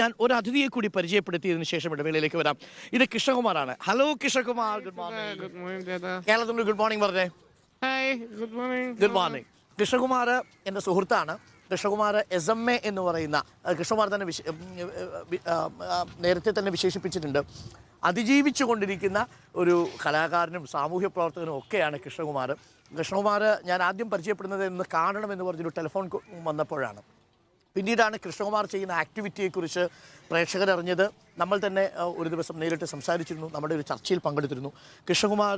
ഞാൻ ഒരു അതിഥിയെ കൂടി പരിചയപ്പെടുത്തിയതിനു ശേഷം ഇടവേളയിലേക്ക് വരാം. ഇത് കൃഷ്ണകുമാറാണ്. Hello Krishnakumar, good morning. കേരളത്തിൽ ഗുഡ് മോർണിംഗ് പറഞ്ഞേ. Good morning. കൃഷ്ണകുമാർ എൻ്റെ സുഹൃത്താണ്. കൃഷ്ണകുമാർ SMA എന്ന് പറയുന്ന, കൃഷ്ണകുമാർ തന്നെ നേരത്തെ തന്നെ വിശേഷിപ്പിച്ചിട്ടുണ്ട്, അതിജീവിച്ചു കൊണ്ടിരിക്കുന്ന ഒരു കലാകാരനും സാമൂഹ്യ പ്രവർത്തകനും ഒക്കെയാണ് കൃഷ്ണകുമാർ. കൃഷ്ണകുമാർ ഞാൻ ആദ്യം പരിചയപ്പെടുന്നത് എന്ന് കാണണമെന്ന് പറഞ്ഞൊരു ടെലിഫോൺ വന്നപ്പോഴാണ്. പിന്നീടാണ് കൃഷ്ണകുമാർ ചെയ്യുന്ന ആക്ടിവിറ്റിയെക്കുറിച്ച് പ്രേക്ഷകരറിഞ്ഞത്. നമ്മൾ തന്നെ ഒരു ദിവസം നേരിട്ട് സംസാരിച്ചിരുന്നു, നമ്മുടെ ഒരു ചർച്ചയിൽ പങ്കെടുത്തിരുന്നു. കൃഷ്ണകുമാർ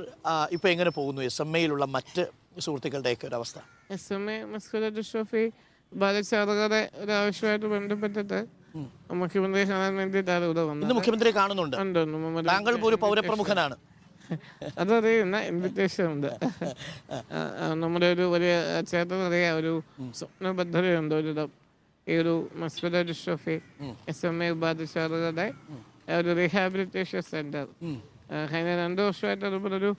ഇപ്പോൾ എങ്ങനെ പോകുന്നു? SMAയിലുള്ള മറ്റ് സുഹൃത്തുക്കളുടെയൊക്കെ ഒരു അവസ്ഥ? SMA മസ്കുലർ ഡിസ്ട്രോഫി ബാധിച്ച ആളുകളുടെ ഒരു ആവശ്യമായിട്ട് ബന്ധപ്പെട്ടിട്ട് മുഖ്യമന്ത്രിയെ കാണാൻ വേണ്ടിയിട്ടാണ് ഇവിടെ വന്നത്. ഇന്ന് മുഖ്യമന്ത്രിയെ കാണുന്നുണ്ട്. താങ്കൾ ഒരു പൗരപ്രമുഖനാണ്. അതറിയുന്ന ഇൻവിറ്റേഷൻ ഉണ്ട്. നമ്മുടെ ഒരു വലിയ ചേട്ടനറിയാം, ഒരു സ്വപ്ന പദ്ധതിയുണ്ട് ഒരിടം, ഈ ഒരു മസ്കുലർ ഡിസ്ട്രോഫി SMA ബാധിച്ച ആളുകളുടെ ഒരു റീഹാബിലിറ്റേഷൻ സെന്റർ. കഴിഞ്ഞ 2 വർഷമായിട്ട് അതുപോലൊരു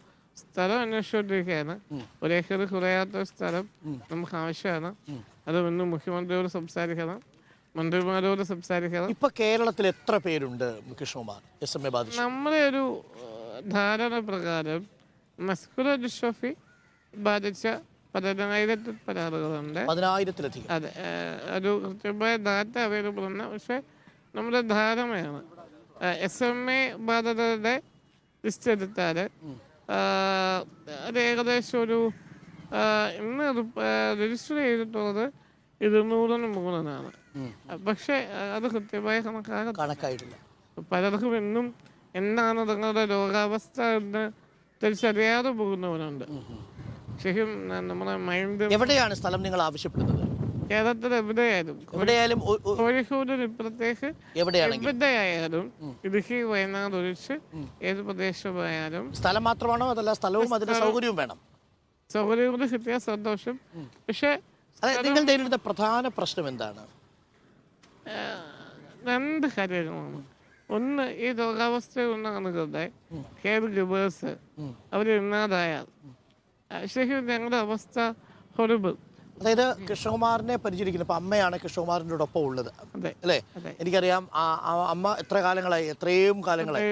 സ്ഥലം അന്വേഷിച്ചുകൊണ്ടിരിക്കുകയാണ്. 1 ഏക്കർ കുറയാത്ത സ്ഥലം നമുക്ക് ആവശ്യമാണ്. അത് ഇന്ന് മുഖ്യമന്ത്രിയോട് സംസാരിക്കണം, മന്ത്രിമാരോട് സംസാരിക്കണം. ഇപ്പൊ കേരളത്തിൽ എത്ര പേരുണ്ട് കൃഷ്ണകുമാർ SMA ബാധിച്ചു? നമ്മുടെ ഒരു ധാരണ പ്രകാരം മസ്കുലർ ഡിസ്ട്രോഫി ബാധിച്ച 10,000 ആളുകളുണ്ട്. 10,000-ലധികം. അതെ, ഒരു കൃത്യമായ ഡാറ്റ അവൈലബിൾ ആണ്. പക്ഷെ നമ്മുടെ ധാരണയാണ് SMA ബാധിതരുടെ ലിസ്റ്റ് എടുത്താൽ അത് ഏകദേശം ഒരു ഇന്ന് രജിസ്റ്റർ ചെയ്തിട്ടുള്ളത് 200-ന് മുകളിലാണ്. പക്ഷെ അത് കൃത്യമായ കണക്കായിട്ടില്ല. പലർക്കും ഇന്നും എന്താണ് തങ്ങളുടെ രോഗാവസ്ഥ എന്ന് തിരിച്ചറിയാതെ പോകുന്നവരുണ്ട്. ശരിക്കും നമ്മുടെ മൈൻഡ്. എവിടെയാണ് സ്ഥലം നിങ്ങൾ ആവശ്യപ്പെടുന്നത്? കേരളത്തിൽ എവിടെയായാലും, കോഴിക്കോടിന് ഇപ്പുറത്തേക്ക് എവിടെയായാലും, ഇടുക്കി, വയനാട് ഒഴിച്ച് ഏത് പ്രദേശമായാലും. സ്ഥലം മാത്രമാണോ അതല്ല സ്ഥലവും അതിന്റെ സൗകര്യവും വേണം? സൗകര്യം കൊണ്ട് കിട്ടിയ സന്തോഷം. പക്ഷെ നിങ്ങൾ നേരിടുന്ന പ്രധാന പ്രശ്നം എന്താണ്? 2 കാര്യങ്ങളാണ്. ഒന്ന്, ഈ രോഗാവസ്ഥയുള്ള ആളുകളുടെ കെയർ ഗിവേഴ്സ് അവർ ഇന്നാതായാൽ ശരിക്കും ഞങ്ങളുടെ അവസ്ഥ ഹൊറിബിൾ. അതായത് കൃഷ്ണകുമാറിനെ പരിചരിക്കുന്നു. ഇപ്പൊ അമ്മയാണ് കൃഷ്ണകുമാറിൻ്റെ ഒപ്പം ഉള്ളത് അല്ലേ? എനിക്കറിയാം. അമ്മ എത്ര കാലങ്ങളായി? എത്രയും കാലങ്ങളായി.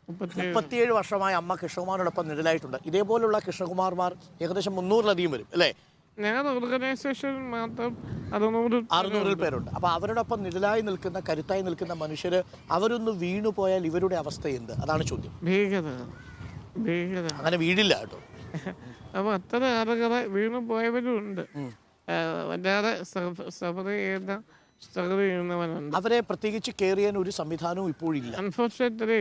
37 വർഷമായി അമ്മ കൃഷ്ണകുമാറിനോടൊപ്പം നിഴലായിട്ടുണ്ട്. ഇതേപോലുള്ള കൃഷ്ണകുമാർമാർ ഏകദേശം 300-ലധികം വരും അല്ലേ? ഞങ്ങളുടെ ഓർഗനൈസേഷൻ മാത്രം 600 പേരുണ്ട്. അപ്പൊ അവരോടൊപ്പം നിഴലായി നിൽക്കുന്ന, കരുത്തായി നിൽക്കുന്ന മനുഷ്യര് അവരൊന്ന് വീണു പോയാൽ ഇവരുടെ അവസ്ഥ എന്ത്? അതാണ് ചോദ്യം. അങ്ങനെ വീടില്ല കേട്ടോ. അപ്പൊ അത്ര ആളുകളെ വീണു പോയവരും ഉണ്ട്. വല്ലാതെ സ്ട്രഗിൾ ചെയ്യുന്നവരുണ്ട്. അവരെ പ്രത്യേകിച്ച് കെയർ ചെയ്യാൻ ഒരു സംവിധാനവും ഇപ്പോഴില്ല. അൺഫോർച്ചുനേറ്റ്ലി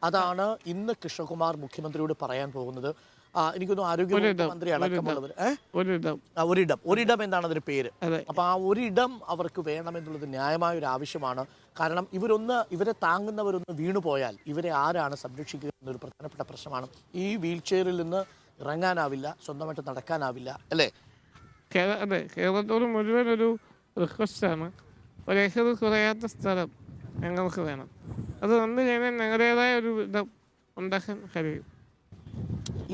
അതാണ് ഇന്ന് കൃഷ്ണകുമാർ മുഖ്യമന്ത്രിയോട് പറയാൻ പോകുന്നത്. എനിക്കൊന്നും ആരോഗ്യമന്ത്രി അടക്കമുള്ളവർ ഒരിടം എന്നാണ് അതിന്റെ പേര്. അപ്പൊ ആ ഒരിടം അവർക്ക് വേണമെന്നുള്ളത് ന്യായമായ ഒരു ആവശ്യമാണ്. കാരണം ഇവരെ താങ്ങുന്നവരൊന്ന് വീണുപോയാൽ ഇവരെ ആരാണ് സംരക്ഷിക്കുക എന്നൊരു പ്രധാനപ്പെട്ട പ്രശ്നമാണ്. ഈ വീൽ ചെയറിൽ നിന്ന് ഇറങ്ങാനാവില്ല, സ്വന്തമായിട്ട് നടക്കാനാവില്ല അല്ലേ? അതെ, കേരളത്തോട് മുഴുവൻ ഒരു റിക്വസ്റ്റാണ്. 1 ഏക്കർ കുറയാത്ത സ്ഥലം ഞങ്ങൾക്ക് വേണം. അത് വന്നു കഴിഞ്ഞാൽ ഞങ്ങളുടേതായ ഒരു ഇടം ഉണ്ടാക്കാൻ കഴിയും.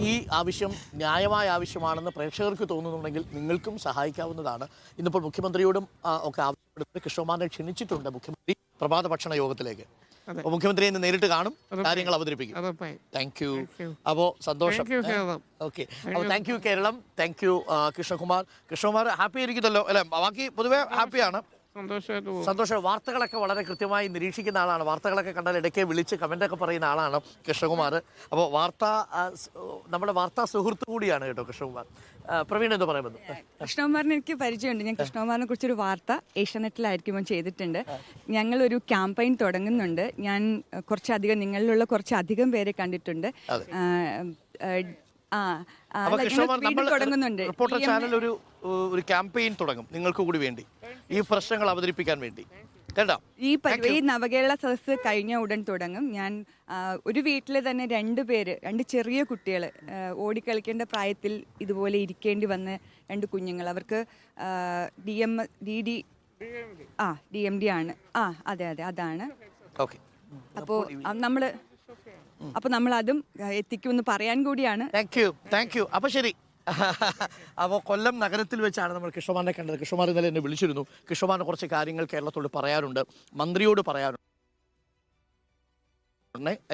ഈ ആവശ്യം ന്യായമായ ആവശ്യമാണെന്ന് പ്രേക്ഷകർക്ക് തോന്നുന്നുണ്ടെങ്കിൽ നിങ്ങൾക്കും സഹായിക്കാവുന്നതാണ്. ഇന്നിപ്പോൾ മുഖ്യമന്ത്രിയോടും ഒക്കെ ആവശ്യപ്പെടുന്നത് കൃഷ്ണകുമാറിനെ ക്ഷണിച്ചിട്ടുണ്ട് മുഖ്യമന്ത്രി പ്രഭാത ഭക്ഷണ യോഗത്തിലേക്ക്. അപ്പോൾ മുഖ്യമന്ത്രിയെ ഇന്ന് നേരിട്ട് കാണും, കാര്യങ്ങൾ അവതരിപ്പിക്കും. Thank you. അപ്പോൾ സന്തോഷം. ഓക്കെ, അപ്പോൾ thank you Keralam, thank you Krishnakumar. Krishnakumar happy ആയിരിക്കുന്നല്ലോ അല്ലേ? ബാക്കി പൊതുവെ ഹാപ്പിയാണ്, സന്തോഷം. വാർത്തകളൊക്കെ വളരെ കൃത്യമായി നിരീക്ഷിക്കുന്ന ആളാണ്. വാർത്തകളൊക്കെ കണ്ടാൽ ഇടയ്ക്ക് വിളിച്ച് കമൻ്റൊക്കെ പറയുന്ന ആളാണ് കൃഷ്ണകുമാർ. അപ്പോൾ നമ്മുടെ വാർത്താ സുഹൃത്ത് കൂടിയാണ് കേട്ടോ കൃഷ്ണകുമാർ. പ്രവീൺ എന്ന് പറയുന്നത് കൃഷ്ണകുമാറിന് എനിക്ക് പരിചയമുണ്ട്. ഞാൻ കൃഷ്ണകുമാറിനെ കുറിച്ചൊരു വാർത്ത ഏഷ്യാനെറ്റിലായിരിക്കും ചെയ്തിട്ടുണ്ട്. ഞങ്ങളൊരു ക്യാമ്പയിൻ തുടങ്ങുന്നുണ്ട്. ഞാൻ നിങ്ങളിലുള്ള കുറച്ചധികം പേരെ കണ്ടിട്ടുണ്ട്. റിപ്പോർട്ടർ ചാനൽ ഒരു ക്യാമ്പയിൻ തുടങ്ങും നിങ്ങൾക്ക് കൂടി വേണ്ടി, ഈ പ്രശ്നങ്ങൾ അവതരിപ്പിക്കാൻ വേണ്ടി. ഈ നവകേരള സദസ്സ് കഴിഞ്ഞ ഉടൻ തുടങ്ങും. ഞാൻ ഒരു വീട്ടിൽ തന്നെ 2 ചെറിയ കുട്ടികൾ, ഓടിക്കളിക്കേണ്ട പ്രായത്തിൽ ഇതുപോലെ ഇരിക്കേണ്ടി വന്ന 2 കുഞ്ഞുങ്ങൾ. അവർക്ക് DMD ആണ്. അതെ അതാണ്. അപ്പോൾ നമ്മൾ അതും എത്തിക്കുമെന്ന് പറയാൻ കൂടിയാണ്. Thank you. അപ്പോൾ ശരി. അപ്പോൾ കൊല്ലം നഗരത്തിൽ വെച്ചാണ് നമ്മൾ കൃഷ്ണകുമാറിനെ കണ്ടത്. കൃഷ്ണകുമാർ ഇന്നലെ എന്നെ വിളിച്ചിരുന്നു. കൃഷ്ണകുമാറിന് കുറച്ച് കാര്യങ്ങൾ കേരളത്തോട് പറയാനുണ്ട്, മന്ത്രിയോട് പറയാനുണ്ട്.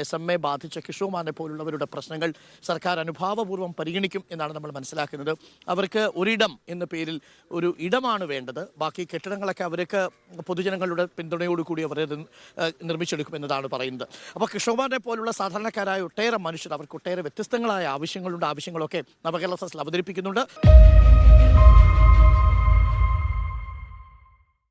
SMA ബാധിച്ച കൃഷ്ണകുമാറിനെ പോലുള്ളവരുടെ പ്രശ്നങ്ങൾ സർക്കാർ അനുഭാവപൂർവ്വം പരിഗണിക്കും എന്നാണ് നമ്മൾ മനസ്സിലാക്കുന്നത്. അവർക്ക് ഒരിടം എന്ന പേരിൽ ഒരു ഇടമാണ് വേണ്ടത്. ബാക്കി കെട്ടിടങ്ങളൊക്കെ അവർക്ക് പൊതുജനങ്ങളുടെ പിന്തുണയോടുകൂടി അവർ നിർമ്മിച്ചെടുക്കും എന്നതാണ് പറയുന്നത്. അപ്പോൾ കൃഷ്ണകുമാറിനെ പോലുള്ള സാധാരണക്കാരായ ഒട്ടേറെ മനുഷ്യർ, അവർക്ക് ഒട്ടേറെ വ്യത്യസ്തങ്ങളായ ആവശ്യങ്ങളുണ്ട്. ആവശ്യങ്ങളൊക്കെ നവകേരള സദസ്സിൽ അവതരിപ്പിക്കുന്നുണ്ട്.